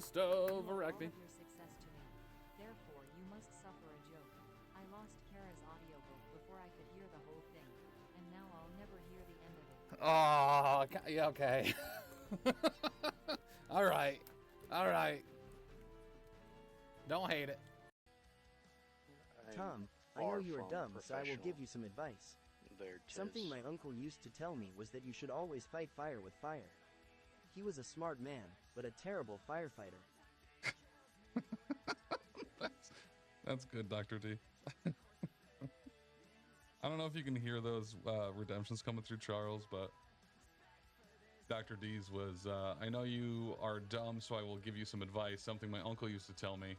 host of All Erecting. of your success to me. Therefore, you must suffer a joke. I lost Kara's audiobook before I could hear the whole thing, and now I'll never hear the end of it. Oh, yeah, okay. All right. All right. Don't hate it. Tom, I know you are dumb, so I will give you some advice. Something my uncle used to tell me was that you should always fight fire with fire. He was a smart man, but a terrible firefighter. That's good, Dr. D. I don't know if you can hear those redemptions coming through Charles, but Dr. D's was, I know you are dumb, so I will give you some advice. Something my uncle used to tell me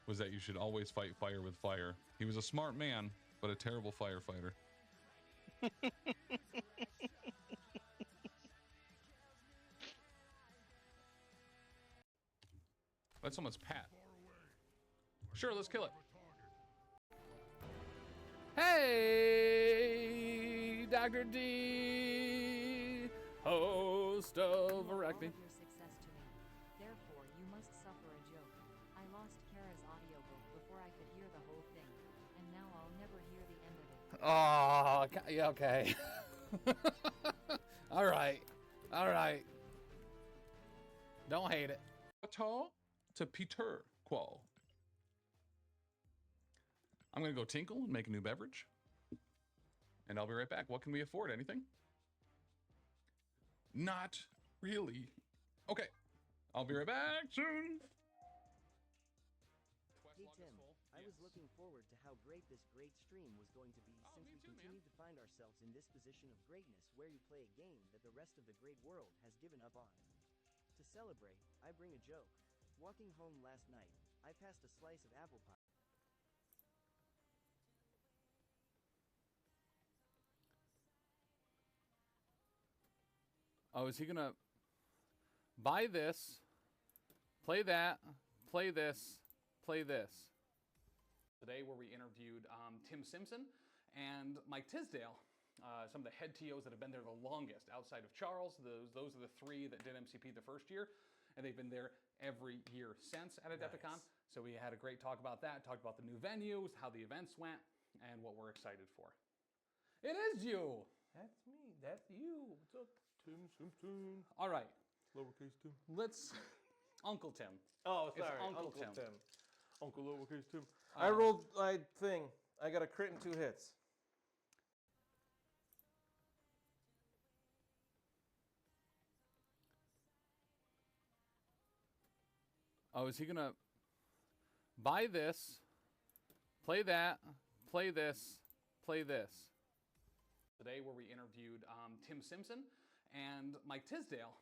was that you should always fight fire with fire. He was a smart man, but a terrible firefighter. That's someone's Pat. Sure, let's kill it. Hey, Dr. D, host of Erecting. All of your success to me. Therefore, you must suffer a joke. I lost Kara's audiobook before I could hear the whole thing, and now I'll never hear the end of it. Oh, yeah, okay. All right. All right. Don't hate it. To Peter Qual. I'm going to go tinkle and make a new beverage. And I'll be right back. What can we afford? Anything? Not really. Okay. I'll be right back soon. Hey Tim, I was looking forward to how great this great stream was going to be since we continue to find ourselves in this position of greatness where you play a game that the rest of the great world has given up on. To celebrate, I bring a joke. Walking home last night, I passed a slice of apple pie. Oh, is he going to buy this, play that, play this, play this? Today where we interviewed Tim Simpson and Mike Tisdale, some of the head TOs that have been there the longest outside of Charles. Those are the three that did MCP the first year, and they've been there every year since at Adepticon. So we had a great talk about that, talked about the new venues, how the events went, and what we're excited for. It is you! That's me. That's you. What's up, Tim Simpson? All right. Lowercase Tim. Let's... Uncle Tim. Oh, It's sorry. Uncle Tim. Uncle lowercase Tim. I rolled my thing. I got a crit and 2 hits. Oh, is he going to buy this, play that, play this, play this? Today where we interviewed Tim Simpson and Mike Tisdale,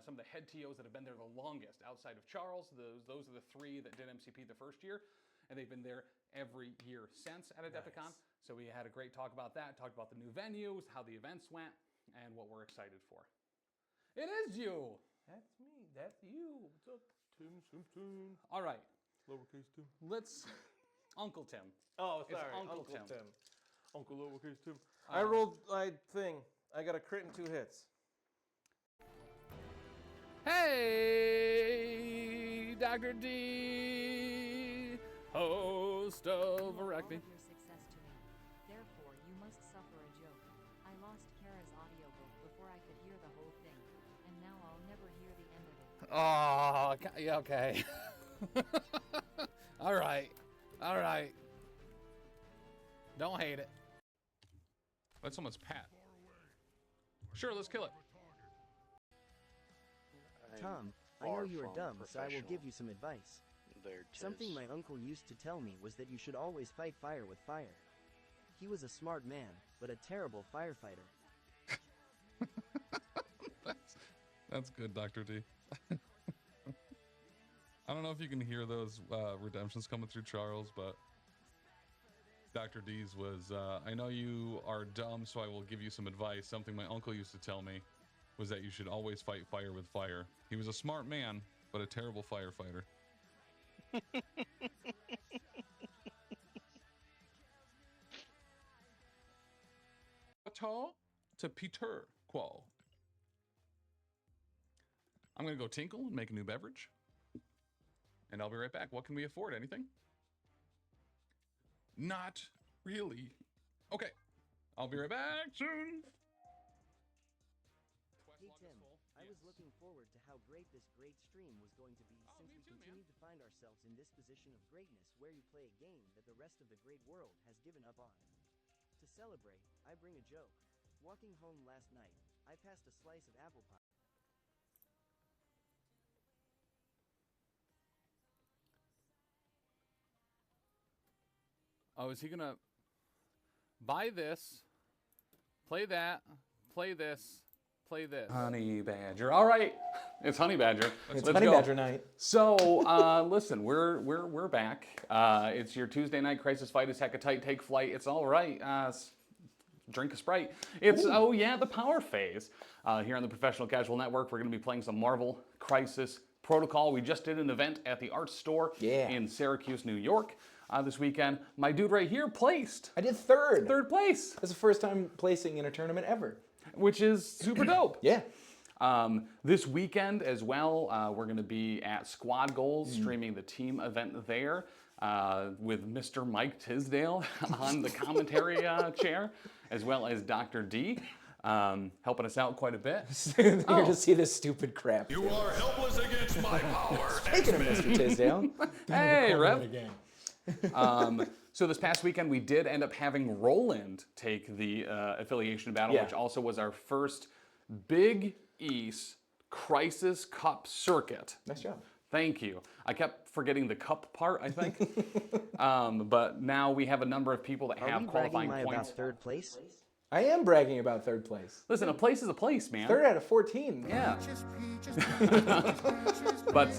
some of the head TOs that have been there the longest outside of Charles. Those are the three that did MCP the first year, and they've been there every year since at Adepticon. So we had a great talk about that, talked about the new venues, how the events went, and what we're excited for. It is you! That's me. That's you. What's up, Tim Simpson? All right. Lowercase Tim. Let's... Uncle Tim. Oh, It's sorry. Uncle Tim. Uncle lowercase Tim. I rolled my thing. I got a crit and 2 hits. Hey, Dr. D, host of Erecting. All of your success to me. Therefore, you must suffer a joke. I lost Kara's audiobook before I could hear the whole thing, and now I'll never hear the end of it. Oh, yeah, okay. All right. All right. Don't hate it. That's someone's Pat. Sure, let's kill it. Tom, I know you are dumb, so I will give you some advice. Something my uncle used to tell me was that you should always fight fire with fire. He was a smart man, but a terrible firefighter. That's good, Dr. D. I don't know if you can hear those redemptions coming through Charles, but Dr. D's was, I know you are dumb, so I will give you some advice. Something my uncle used to tell me was that you should always fight fire with fire. He was a smart man, but a terrible firefighter. To Peter Qual. I'm going to go tinkle and make a new beverage. and I'll be right back. What can we afford? Anything? Not really. Okay, I'll be right back soon. Hey Tim, I was looking forward to how great this great stream was going to be since we continue to find ourselves in this position of greatness where you play a game that the rest of the great world has given up on. To celebrate, I bring a joke. Walking home last night, I passed a slice of apple pie. Oh, is he gonna buy this, play that, play this, play this? Honey Badger. All right, it's Honey Badger. It's Let's Honey go. Badger night. So, listen, we're back. It's your Tuesday night crisis fight. Is Hecatite take flight? It's all right. Drink a Sprite. It's oh yeah, the power phase. Here on the Professional Casual Network, we're going to be playing some Marvel Crisis Protocol. We just did an event at the art store in Syracuse, New York. This weekend, my dude right here placed. I did third. Third place. That's the first time placing in a tournament ever. Which is super dope. Yeah. This weekend as well, we're going to be at Squad Goals, streaming the team event there with Mr. Mike Tisdale on the commentary chair, as well as Dr. D, helping us out quite a bit. Here to see this stupid crap. You are helpless against my power. Speaking of Mr. Tisdale. Hey, Rev. So this past weekend, we did end up having Roland take the affiliation battle, which also was our first Big East Crisis Cup circuit. Nice job. Thank you. I kept forgetting the cup part, I think. But now we have a number of people that have qualifying points. About third place? I am bragging about third place. Listen, a place is a place, man. Third out of 14. Yeah. But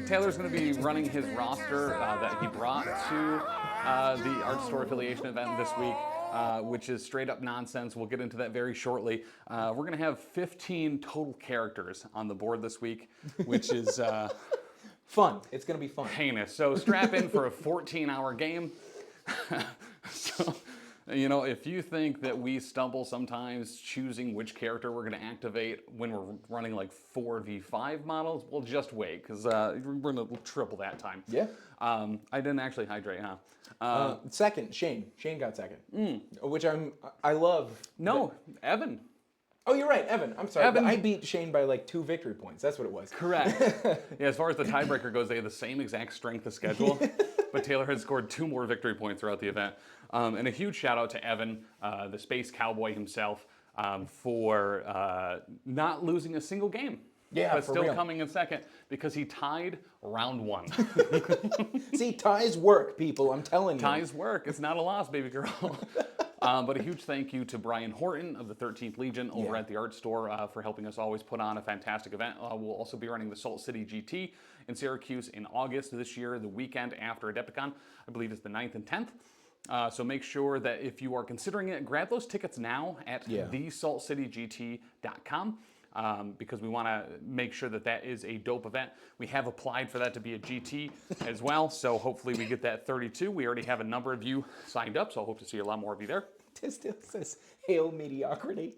Taylor's going to be running his roster that he brought to the Art Store affiliation event this week, which is straight up nonsense. We'll get into that very shortly. We're going to have 15 total characters on the board this week, which is fun. It's going to be fun. heinous. So strap in for a 14-hour game. So, you know, if you think that we stumble sometimes choosing which character we're going to activate when we're running like 4v5 models, well, just wait, because we're going to triple that time. Yeah. I didn't actually hydrate, huh? Second, Shane. Shane got second. Which I love. No, Evan. Oh, you're right, Evan. I'm sorry. Evan- I beat Shane by like 2 victory points. That's what it was. Correct. Yeah, as far as the tiebreaker goes, they have the same exact strength of schedule, but Taylor has scored 2 more victory points throughout the event. And a huge shout out to Evan, the Space Cowboy himself, for not losing a single game. Yeah, but for still real. coming in second because he tied round 1. See, ties work, people. I'm telling you. Ties work. It's not a loss, baby girl. But a huge thank you to Brian Horton of the 13th Legion over at the Art Store for helping us always put on a fantastic event. We'll also be running the Salt City GT in Syracuse in August this year, the weekend after Adepticon. I believe it's the 9th and 10th. So make sure that if you are considering it, grab those tickets now at thesaltcitygt.com. Because we want to make sure that that is a dope event. We have applied for that to be a GT as well, so hopefully we get that 32. We already have a number of you signed up, so I hope to see a lot more of you there. Tisdale says, hail mediocrity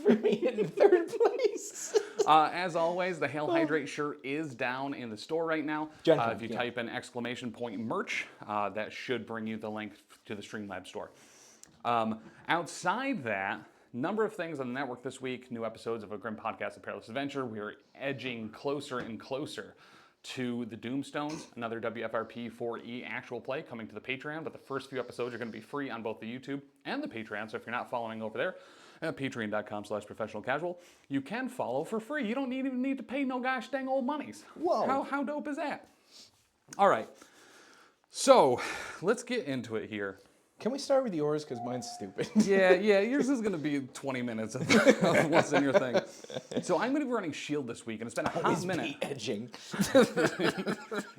for me in third place. As always, the Hail Hydrate shirt is down in the store right now. If you type in !merch, that should bring you the link to the Streamlabs store. Outside that, number of things on the network this week. New episodes of A Grim Podcast, A Perilous Adventure. We are edging closer and closer to the Doomstones, another WFRP 4E actual play coming to the Patreon, but the first few episodes are going to be free on both the YouTube and the Patreon, so if you're not following over there at patreon.com/professionalcasual, you can follow for free. You don't even need to pay no gosh dang old monies. Whoa. How dope is that? All right, so let's get into it here. Can we start with yours? Because mine's stupid. Yeah, yours is going to be 20 minutes of what's in your thing. So I'm going to be running Shield this week, and it's been a hot minute. Edging.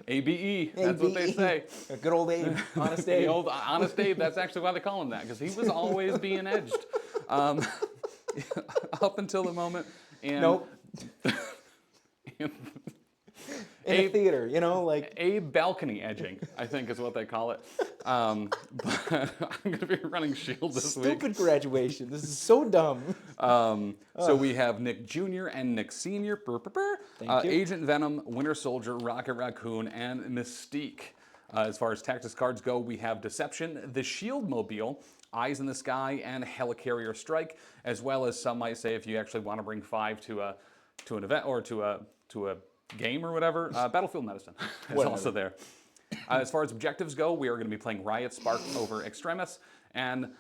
ABE, that's what they say. Good old Abe, honest The Abe. old Honest Abe, that's actually why they call him that, because he was always being edged. Up until the moment. And Nope. In a theater, you know, like. Abe balcony edging, I think is what they call it. But I'm going to be running Shield this week. Stupid graduation. This is so dumb. So we have Nick Jr. and Nick Sr. Thank you. Agent Venom, Winter Soldier, Rocket Raccoon, and Mystique. As far as tactics cards go, we have Deception, the Shield Mobile, Eyes in the Sky, and Helicarrier Strike, as well as some might say if you actually want to bring 5 to an event or to a game or whatever, Battlefield Medicine is also there. As far as objectives go, we are going to be playing Riot Spark over Extremis, and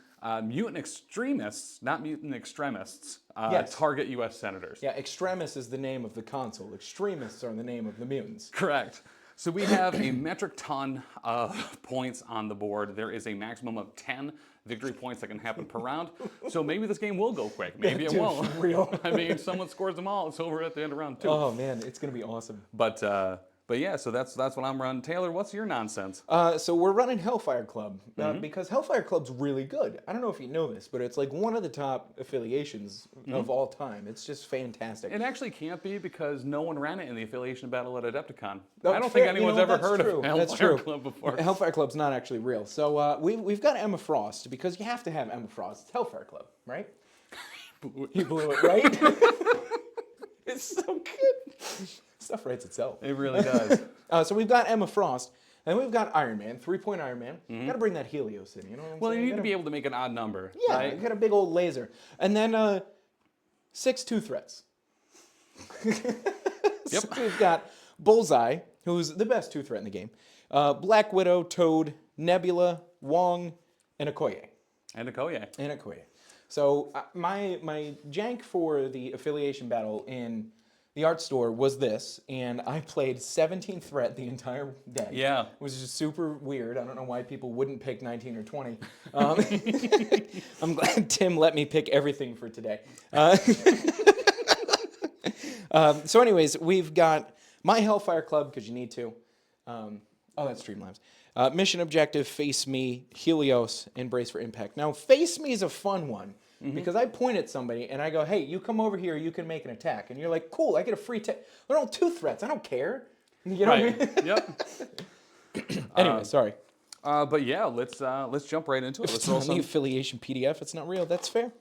Mutant Extremists, not Mutant Extremists, Yes. target U.S. senators. Yeah, Extremis is the name of the console. Extremists are the name of the mutants. Correct. So we have a metric ton of points on the board. There is a maximum of 10 victory points that can happen per round. So maybe this game will go quick. Maybe it Dude, won't. for real. I mean, if someone scores them all, it's over at the end of round 2. Oh man, it's gonna be awesome. But yeah, so that's what I'm running. Taylor, what's your nonsense? So we're running Hellfire Club because Hellfire Club's really good. I don't know if you know this, but it's like one of the top affiliations of all time. It's just fantastic. It actually can't be because no one ran it in the affiliation battle at Adepticon. Oh, I don't fair- think anyone's ever that's heard true. of That's Hellfire true. Club before. Hellfire Club's not actually real. So we've got Emma Frost because you have to have Emma Frost. It's Hellfire Club, right? You blew it, right? It's so good. Stuff writes itself. It really does. So we've got Emma Frost, and we've got Iron Man, 3-point Iron Man. Got to bring that Helios in, you know what I'm Well, saying? you need to be able to make an odd number. Yeah, right? you got a big old laser. And then 6 2 threats. Yep. So we've got Bullseye, who's the best 2 threat in the game, Black Widow, Toad, Nebula, Wong, and Okoye. And Okoye. And Okoye. So my jank for the affiliation battle in the art store was this, and I played 17 threat the entire day. Yeah. Which is just super weird. I don't know why people wouldn't pick 19 or 20. I'm glad Tim let me pick everything for today. So anyways, we've got my Hellfire Club, because you need to. That's Streamlabs. Mission objective, Face Me, Helios, and Brace for Impact. Now, Face Me is a fun one, because I point at somebody and I go, hey, you come over here, you can make an attack. And you're like, cool, I get a free attack. They're all 2 threats, I don't care. You know what I mean? Yep. Anyway, sorry. But yeah, let's jump right into it. Let's It's roll on the some. affiliation PDF, it's not real, that's fair.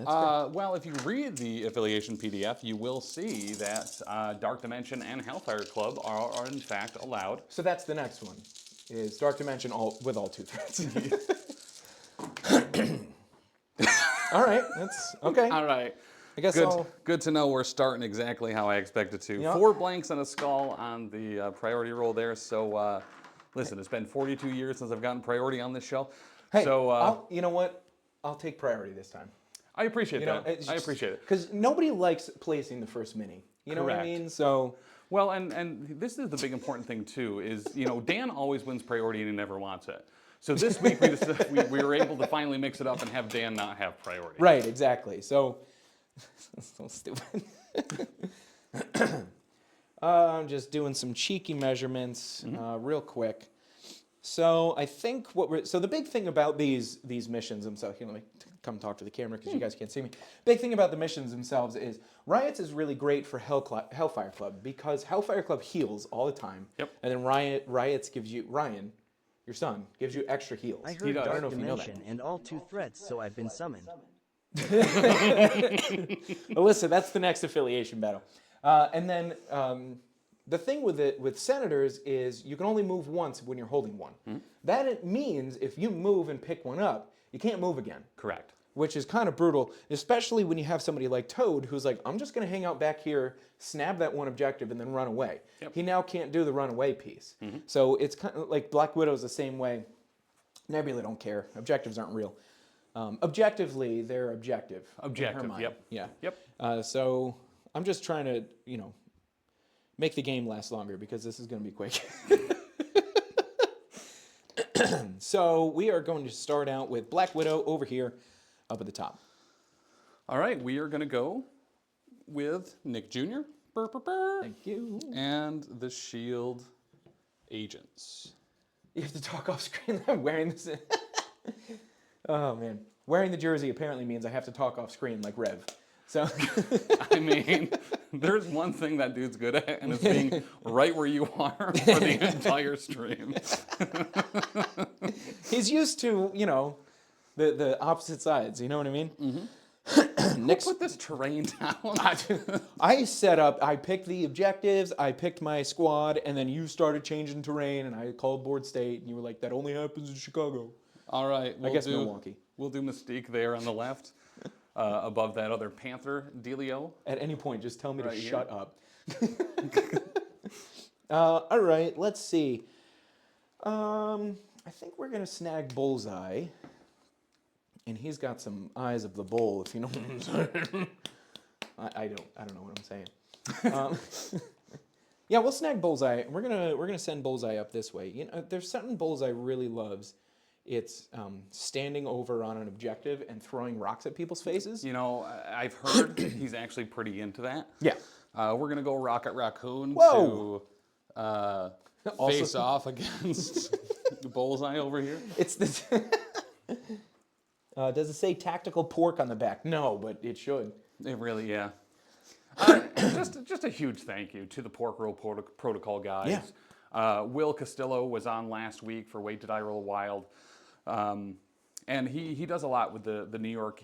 Well, if you read the affiliation PDF, you will see that Dark Dimension and Hellfire Club are in fact allowed. So that's the next one, is Dark Dimension with all 2 threats. All right, that's okay. All right. I guess Good to know we're starting exactly how I expected to. Yeah. 4 blanks and a skull on the priority roll there. So listen, it's been 42 years since I've gotten priority on this show. Hey, So you know what? I'll take priority this time. I appreciate that. it's I just- appreciate it. Because nobody likes placing the first mini. You know what I Correct. mean? So, Well, and this is the big important thing too, is, Dan always wins priority and he never wants it. So this week we were able to finally mix it up and have Dan not have priority. right, exactly. So, so stupid. I'm just doing some cheeky measurements real quick. So I think so the big thing about these missions themselves, let me come talk to the camera because you guys can't see me. Big thing about the missions themselves is Riots is really great for Hellfire Club because Hellfire Club heals all the time. Yep. And then Riots gives you, Ryan, your son, gives you extra heals. I heard does. Dark I don't know if you know that. Dimension and all 2 threats, so I've been summoned. Alyssa, that's the next affiliation battle. And then the thing with senators is you can only move once when you're holding one. That it means if you move and pick one up, you can't move again. Correct. Which is kind of brutal, especially when you have somebody like Toad who's like, I'm just going to hang out back here, snap that one objective, and then run away. Yep. He now can't do the runaway piece. So it's kind of like Black Widow's the same way. Nebula don't care. Objectives aren't real. Objectively, they're objective. in her Objective, mind. yep. Yeah. Yep. So I'm just trying to, make the game last longer because this is going to be quick. So we are going to start out with Black Widow over here up at the top. All right, we are going to go with Nick Jr. Thank you. And the Shield agents. You have to talk off screen. I'm wearing this. Oh, man. Wearing the jersey apparently means I have to talk off screen like Rev. So I mean, there's one thing that dude's good at, and it's being right where you are for the entire stream. he's used to, the opposite sides. You know what I mean? Next, Put this terrain down. I set up, I picked the objectives, I picked my squad, and then you started changing terrain, and I called Board State, and you were like, that only happens in Chicago. All right. I guess Milwaukee. We'll do Mystique there on the left, above that other Panther dealio. At any point, just tell me Right to here. shut up. All right, let's see. I think we're gonna snag Bullseye, and he's got some eyes of the bull, if you know what I'm saying. I don't know what I'm saying. Yeah, we'll snag Bullseye. We're gonna send Bullseye up this way. You know, there's something Bullseye really loves. It's standing over on an objective and throwing rocks at people's faces. You know, I've heard he's actually pretty into that. Yeah. We're gonna go Rocket Raccoon Whoa. to Also- face off against the Bullseye over here. It's this. Does it say tactical pork on the back? No, but it should. It really, yeah. Just a huge thank you to the Pork Roll Protocol guys. Yeah. Will Castillo was on last week for Wait Did I Roll Wild, and he does a lot with the New York,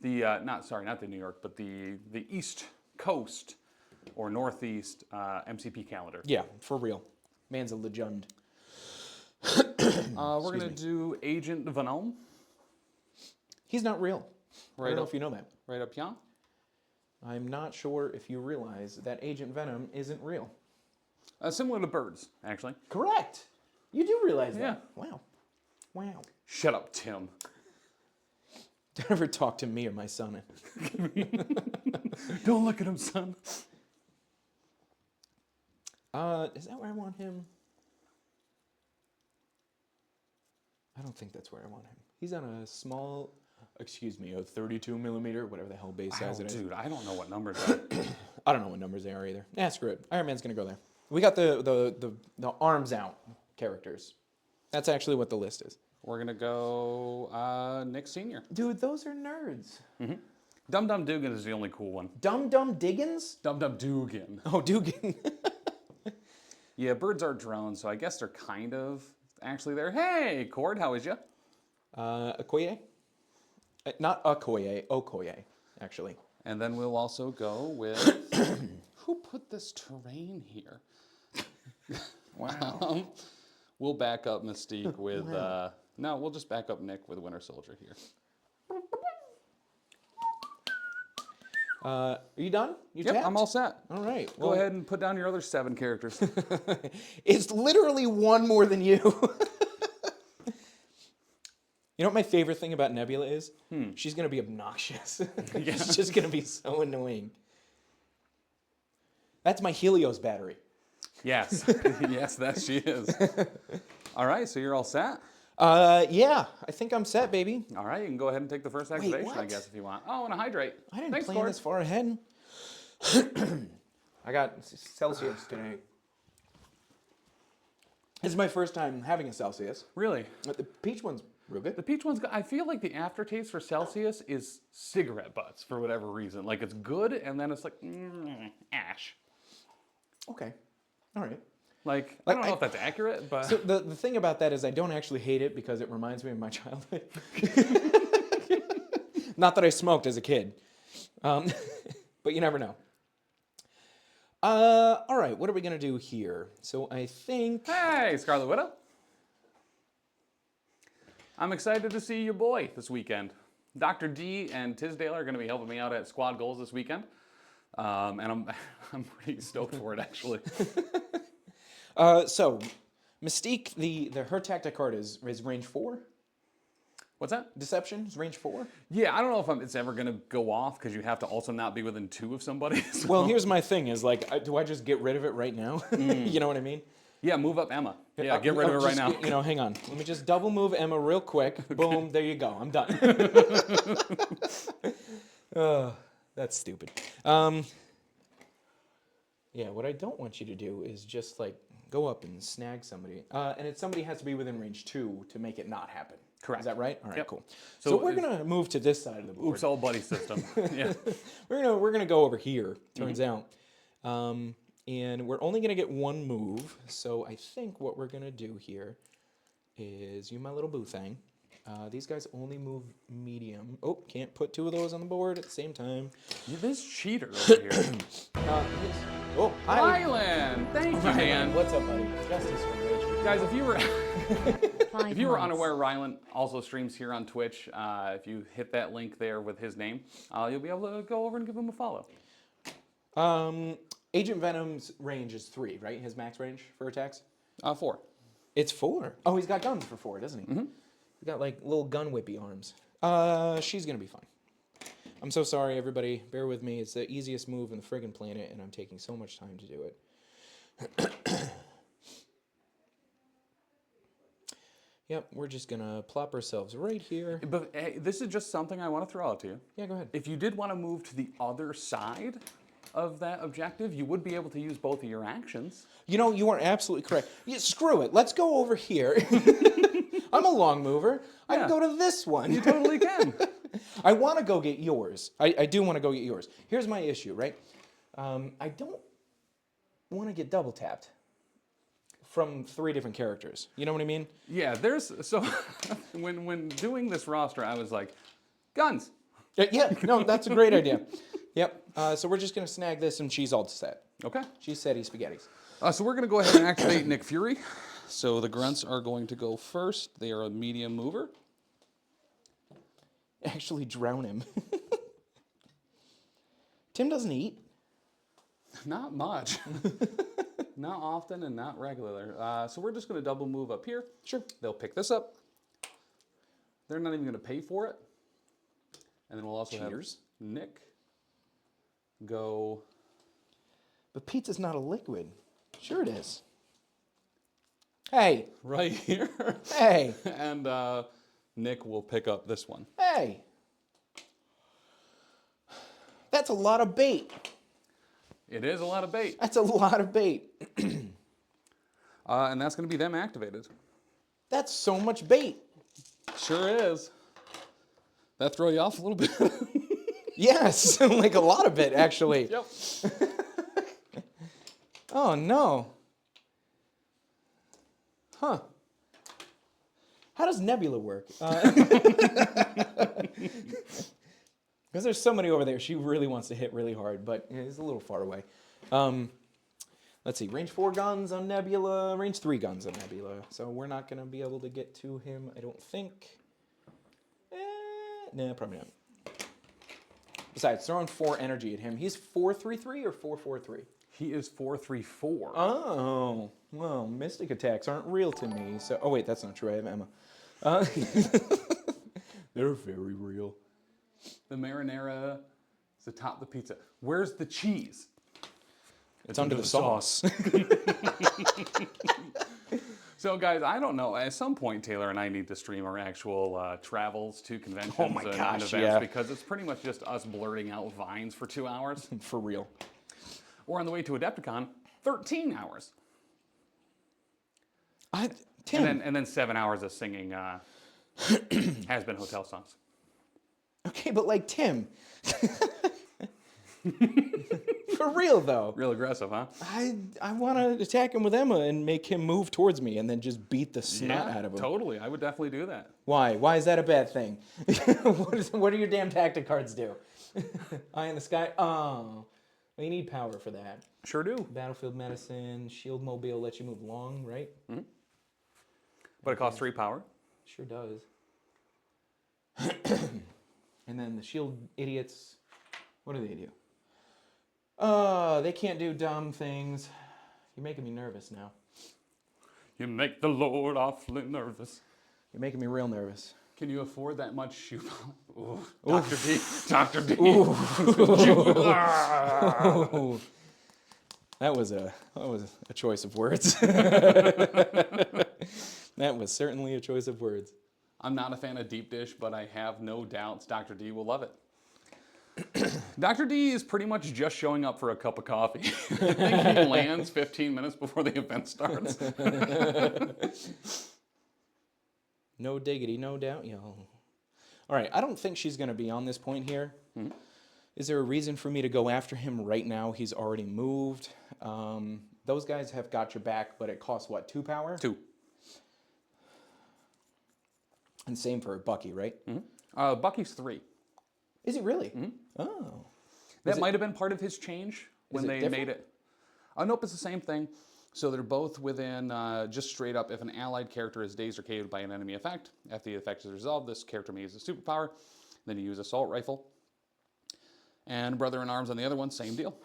not the New York, but the East Coast or Northeast MCP calendar. Yeah, for real. Man's a legend. We're gonna do Agent Venom He's not real. I Right don't know up. if you know that. right up here. I'm not sure if you realize that Agent Venom isn't real. Similar to birds, actually. Correct. You do realize Yeah. that. Wow. Wow. Shut up, Tim. Don't ever talk to me or my son. Don't look at him, son. Is that where I want him? I don't think that's where I want him. He's on a small, a 32 millimeter, whatever the hell base size it is. Dude, I don't know what numbers are. I don't know what numbers they are either. Nah, screw it. Iron Man's gonna go there. We got the arms out characters. That's actually what the list is. We're gonna go Nick Senior. Dude, those are nerds. Dum Dum Dugan is the only cool one. Dum Dum Diggins? Dum Dum Dugan. Oh, Dugan. Yeah, birds are drones, so I guess they're kind of actually there. Hey, Cord, how is ya? Okoye? Not Okoye, Okoye, actually. And then we'll also go with who put this terrain here? Wow. We'll back up Mystique with no, we'll just back up Nick with Winter Soldier here. Are you done? You Yep, tapped? I'm all set. All right. Go ahead and put down your other 7 characters. It's literally one more than you. You know what my favorite thing about Nebula is? She's going to be obnoxious. She's just going to be so annoying. That's my Helios battery. Yes, yes, that she is. All right, so you're all set. Yeah, I think I'm set, baby. All right, you can go ahead and take the first activation, I what? guess, if you want. Oh, and a hydrate. I didn't Thanks, plan Cord. this far ahead. I got Celsius today. This is my first time having a Celsius. Really? But the peach one's real good. The peach one's good. I feel like the aftertaste for Celsius is cigarette butts for whatever reason. Like it's good, and then it's like ash. Okay. All right. Like I don't know if that's accurate, but So the thing about that is I don't actually hate it because it reminds me of my childhood. Not that I smoked as a kid. But you never know. All right, what are we going to do here? So I think... hey, Scarlet Widow. I'm excited to see your boy this weekend. Dr. D and Tisdale are going to be helping me out at Squad Goals this weekend. And I'm pretty stoked for it, actually. So, Mystique, her tactic card is range 4. What's that? Deception is range 4. Yeah, I don't know if it's ever going to go off because you have to also not be within 2 of somebody. So. Well, here's my thing is like, do I just get rid of it right now? You know what I mean? Yeah, move up Emma. Yeah, get rid of it right now. You know, hang on. Let me just double move Emma real quick. Boom, there you go. I'm done. That's stupid. Yeah, what I don't want you to do is just like go up and snag somebody. And somebody has to be within range 2 to make it not happen. Correct. Is that right? All right, Yep. cool. So So we're gonna move to this side of the board. Oops, all buddy system. Yeah. We're gonna go over here. Turns out, and we're only gonna get one move. So I think what we're gonna do here is you, my little boo thing. These guys only move medium. Oh, can't put 2 of those on the board at the same time. You're this cheater over here. Oh, hi. Rylan, thank you, man. What's up, buddy? Justice for Rachel. Guys, if you were 5 if you were months. unaware, Rylan also streams here on Twitch. If you hit that link there with his name, you'll be able to go over and give him a follow. Agent Venom's range is 3, right? His max range for attacks? 4. It's 4. Oh, he's got guns for 4, doesn't he? Mm-hmm. He's got like little gun whippy arms. She's gonna be fine. I'm so sorry, everybody. Bear with me. It's the easiest move in the friggin' planet, and I'm taking so much time to do it. Yep, we're just gonna plop ourselves right here. But hey, this is just something I want to throw out to you. Yeah, go ahead. If you did want to move to the other side of that objective, you would be able to use both of your actions. You know, you are absolutely correct. Yeah, screw it. Let's go over here. I'm a long mover. I can Yeah. go to this one. You totally can. I want to go get yours. I do want to go get yours. Here's my issue, right? I don't want to get double tapped from 3 different characters. You know what I mean? Yeah, so when doing this roster, I was like, guns. Yeah, no, that's a great idea. Yep. So we're just going to snag this and she's all set. Okay. She's setty spaghettis. So we're going to go ahead and activate Nick Fury. So the grunts are going to go first. They are a medium mover. Actually drown him. Tim doesn't eat. Not much. Not often and not regular. So we're just going to double move up here. Sure. They'll pick this up. They're not even going to pay for it. And then we'll also Cheers. have Nick go. But pizza's not a liquid. Sure it is. Hey. Right here. Hey. And Nick will pick up this one. Hey. That's a lot of bait. It is a lot of bait. That's a lot of bait. And that's going to be them activated. That's so much bait. Sure is. That throw you off a little bit? Yes, like a lot of it, actually. Yep. Oh, no. Huh. How does Nebula work? Because there's somebody over there. She really wants to hit really hard, but it's a little far away. Let's see. Range 4 guns on Nebula. Range 3 guns on Nebula. So we're not going to be able to get to him, I don't think. Nah, probably not. Besides, throwing 4 energy at him. He's 4-3-3 or 4-4-3? He is 4-3-4. Oh, well, mystic attacks aren't real to me. So, oh wait, that's not true. I have Emma. They're very real. The marinara is atop the pizza. Where's the cheese? It's under the sauce. So, guys, I don't know. At some point, Taylor and I need to stream our actual travels to conventions and events because it's pretty much just us blurting out vines for 2 hours. For real. Or on the way to Adepticon, 13 hours. Tim. And then 7 hours of singing has-been hotel songs. Okay, but like Tim. For real, though. Real aggressive, huh? I want to attack him with Emma and make him move towards me and then just beat the snot out of him. Totally. I would definitely do that. Why? Why is that a bad thing? What do your damn tactic cards do? Eye in the sky? Oh. Well, you need power for that. Sure do. Battlefield medicine, shield mobile lets you move long, right? Mm-hmm. But it costs 3 power. Sure does. And then the shield idiots, what do? They can't do dumb things. You're making me nervous now. You make the Lord awfully nervous. You're making me real nervous. Can you afford that much shoe polish? Dr. D. Dr. D. That was a choice of words. That was certainly a choice of words. I'm not a fan of deep dish, but I have no doubts Dr. D will love it. Dr. D is pretty much just showing up for a cup of coffee. I think he lands 15 minutes before the event starts. No diggity, no doubt, y'all. All right, I don't think she's going to be on this point here. Mm-hmm. Is there a reason for me to go after him right now? He's already moved. Those guys have got your back, but it costs what, 2 power? 2. And same for Bucky, right? Bucky's 3. Is he really? Oh. That might have been part of his change when it they different? made it. Nope, it's the same thing. So they're both within, just straight up, if an allied character is dazed or KO'd by an enemy effect, after the effect is resolved, this character may use a superpower. Then you use assault rifle. And brother in arms on the other one, same deal.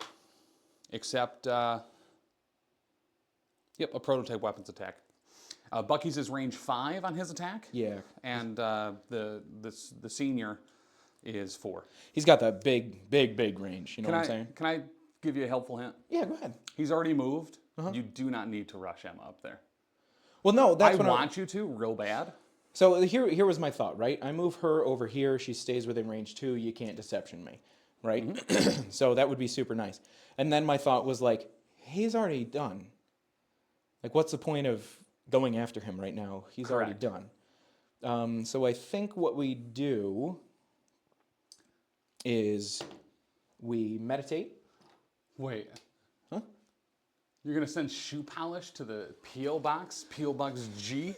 Except, a prototype weapons attack. Bucky's is range 5 on his attack. Yeah. And the senior is 4. He's got that big range. You know what I'm saying? Can I give you a helpful hint? Yeah, go ahead. He's already moved. You do not need to rush Emma up there. Well, no, that's I what want you to real bad. So here was my thought, right? I move her over here. She stays within range 2. You can't deception me, right? So that would be super nice. And then my thought was like, he's already done. Like, what's the point of going after him right now? He's already done. So I think what we do is we meditate. Wait. Huh? You're going to send shoe polish to the P.O. Box G,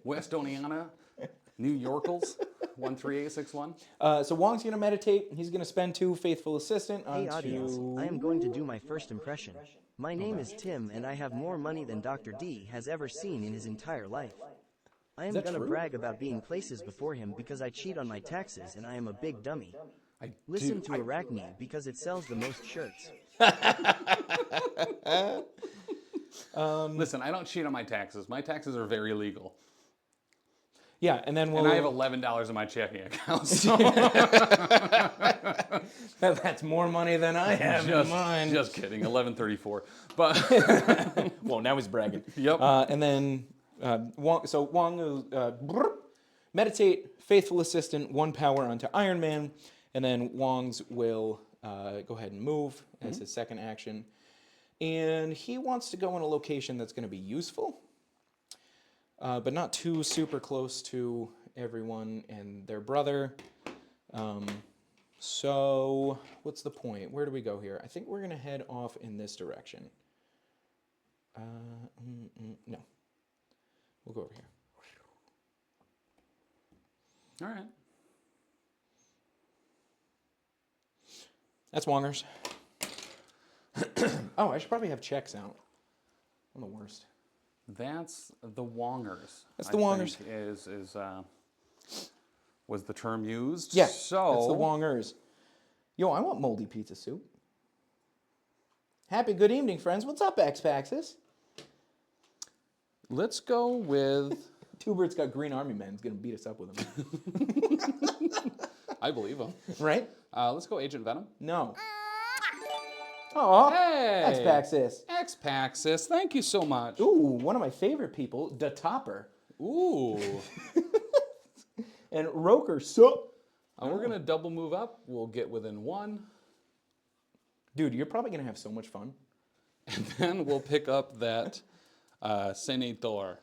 West Oneonta, New Yorkles, 13861? So Wong's going to meditate. He's going to spend 2 faithful assistant on Hey audience, I am going to do my first impression. My name is Tim and I have more money than Dr. D has ever seen in his entire life. I am that gonna true? brag about being places before him because I cheat on my taxes and I am a big dummy. Listen to Arachne because it sells the most shirts. Listen, I don't cheat on my taxes. My taxes are very legal. Yeah, and then we'll... And I have $11 in my checking account. So That's more money than I have in mine. just kidding, 1134. But Well, now he's bragging. Yep. And then Wong will meditate, faithful assistant, 1 power onto Iron Man, and then Wong's will go ahead and move as his second action. And he wants to go in a location that's going to be useful, but not too super close to everyone and their brother. So what's the point? Where do we go here? I think we're going to head off in this direction. No. We'll go over here. all right. That's Wongers. Oh, I should probably have checks out. I'm the worst. That's the Wongers. That's the Wongers. Think was the term used? Yeah, So that's the Wongers. Yo, I want moldy pizza soup. Happy good evening, friends. What's up, X-Paxis? let's go with. Tubert's got Green Army men. He's going to beat us up with him. I believe him. Right? Let's go Agent Venom. No. Oh, Hey! X-Paxis. X-Paxis, thank you so much. Ooh, one of my favorite people, Da Topper. Ooh. And Roker, so. We're going to double move up. We'll get within 1. Dude, you're probably going to have so much fun. And then we'll pick up that Senator.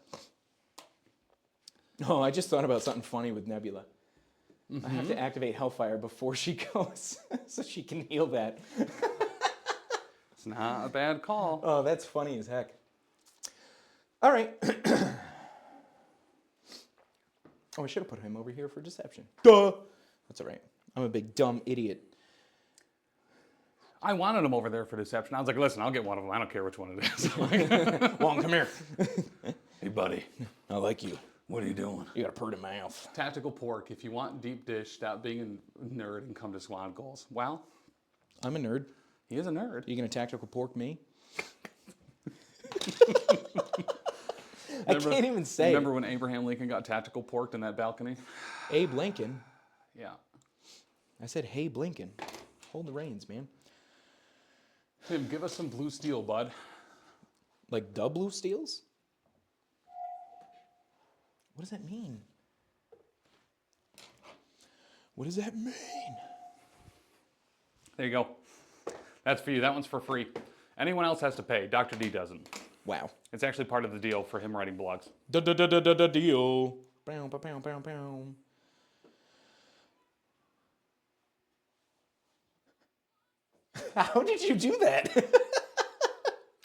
Oh, I just thought about something funny with Nebula. I have to activate Hellfire before she goes so she can heal that. It's not a bad call. Oh, that's funny as heck. All right. Oh, I should have put him over here for deception. Duh. That's all right. I'm a big dumb idiot. I wanted him over there for deception. I was like, listen, I'll get one of them. I don't care which one it is. Wong, come here. Hey, buddy. I like you. What are you doing? You got a purr in my mouth. Tactical pork. If you want deep dish, stop being a nerd and come to Squad Goals. Well, I'm a nerd. he is a nerd. You gonna tactical pork me? I can't even say. Remember when Abraham Lincoln got tactical porked in that balcony? Abe Lincoln. Yeah. I said, hey, Blinken. Hold the reins, man. Tim, give us some blue steel, bud. Like the blue steels? What does that mean? What does that mean? There you go. That's for you. That one's for free. Anyone else has to pay. Dr. D doesn't. Wow. It's actually part of the deal for him writing blogs. Deal. Bow, bow, bow, bow, bow. How did you do that?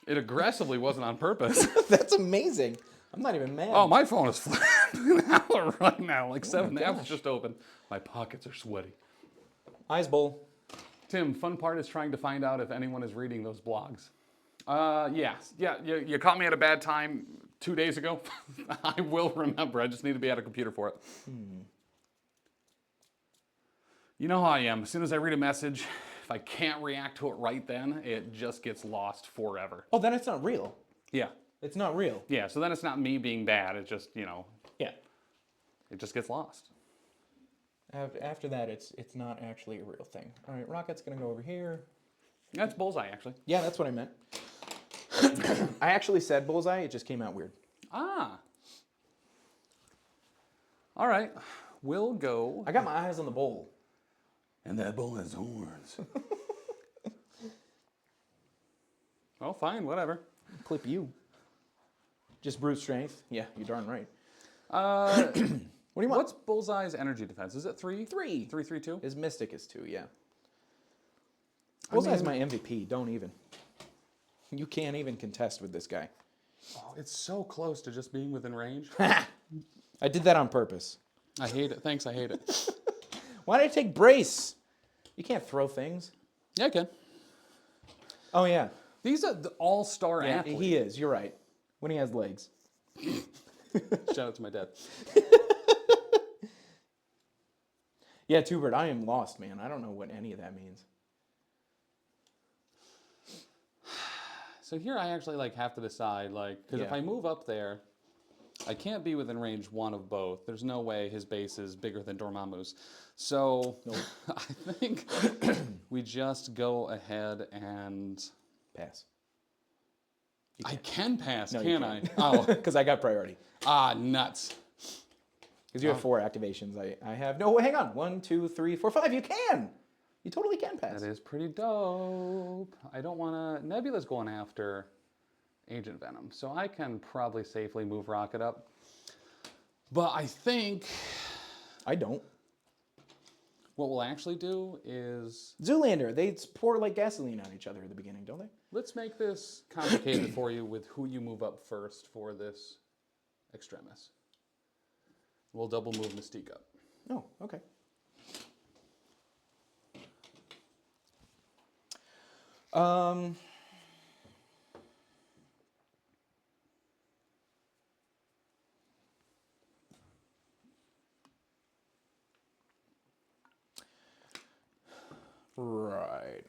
It aggressively wasn't on purpose. That's amazing. I'm not even mad. Oh, my phone is flipping out right now. Like 7 apps gosh. just opened. My pockets are sweaty. Eyes bowl. Tim, fun part is trying to find out if anyone is reading those blogs. Yes. Yeah, you caught me at a bad time 2 days ago. I will remember. I just need to be at a computer for it. You know how I am. As soon as I read a message, if I can't react to it right then, it just gets lost forever. Oh, then it's not real. Yeah. It's not real. Yeah, so then it's not me being bad. It's just, you know, Yeah. it just gets lost. After that, it's not actually a real thing. All right, Rocket's going to go over here. That's bullseye, actually. Yeah, that's what I meant. I actually said bullseye. It just came out weird. Ah. All right. We'll go. I got my eyes on the bowl. And that bull has horns. Well, fine, whatever. Clip you. Just brute strength. Yeah, you're darn right. What do you want? What's Bullseye's energy defense? Is it 3? 3. 3, 3, 2? His Mystic is 2, yeah. Bullseye's my MVP. Don't even. You can't even contest with this guy. Oh, it's so close to just being within range. I did that on purpose. I hate it. Thanks, I hate it. Why did I take brace? You can't throw things. Yeah, I can. Oh, yeah. These are the all-star Yeah, athletes. he is. You're right. When he has legs. Shout out to my dad. Yeah, Tubert, I am lost, man. I don't know what any of that means. So here I actually like have to decide, like, because if Yeah. I move up there, I can't be within range one of both. There's no way his base is bigger than Dormammu's. So I think we just go ahead and Pass. I can pass, No, you can I? can't. Oh, Because I got priority. nuts. Because you have 4 activations. I have... No, hang on. 1, 2, 3, 4, 5. You can. You totally can pass. That is pretty dope. I don't want to... Nebula's going after Agent Venom, so I can probably safely move Rocket up. But I think I don't. what we'll actually do is... Zoolander, they pour like gasoline on each other at the beginning, don't they? Let's make this complicated for you with who you move up first for this Extremis. We'll double move Mystique up. Oh, okay. Right.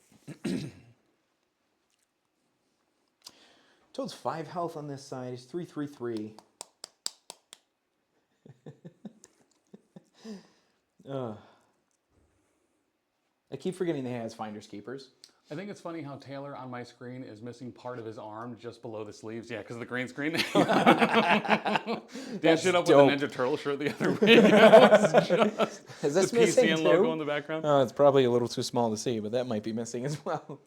Toad's 5 health on this side. He's 3, 3, 3. I keep forgetting they has finders keepers. I think it's funny how Taylor on my screen is missing part of his arm just below the sleeves. Yeah, because of the green screen. Dash it up dope. with a Ninja Turtle shirt the other way. It's just Is this the missing PCN too? logo in the background. Oh, it's probably a little too small to see, but that might be missing as well.